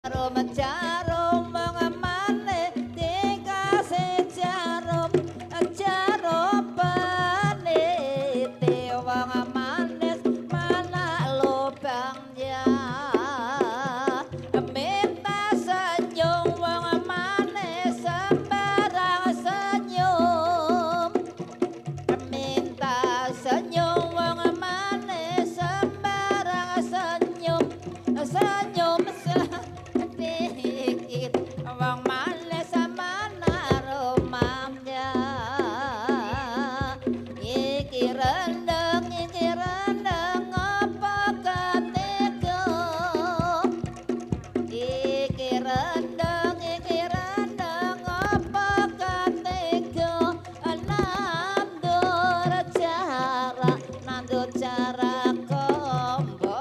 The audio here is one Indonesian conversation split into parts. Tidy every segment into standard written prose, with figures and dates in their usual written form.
Jarum jarum mengemane dikasih jarum jarum peniti wong manis mana lubangnya minta senyum wong manis sembarang senyum minta senyum wong manis sembarang senyum senyum dikit wong males mana rumahnya iki rendeng apa katego iki rendeng apa katego nandur jarak kombo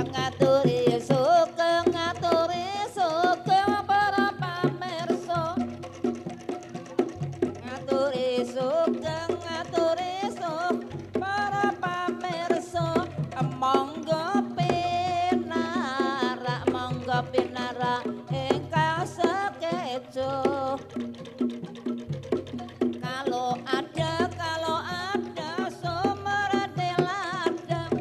ngaturi sugeng para pamirsa ngaturi sugeng para pamirsa monggo pinarak ingkang sekejo kalau ada sumber di ladang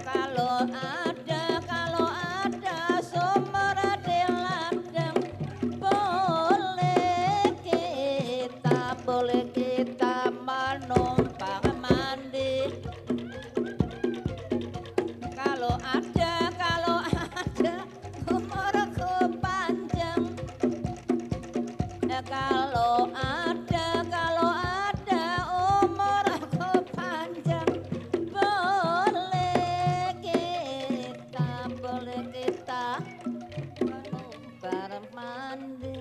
kalau ada sumber di ladang boleh kita menumpang mandi kalau ada umurku panjang kalau ada umurku panjang boleh kita menumpang mandi.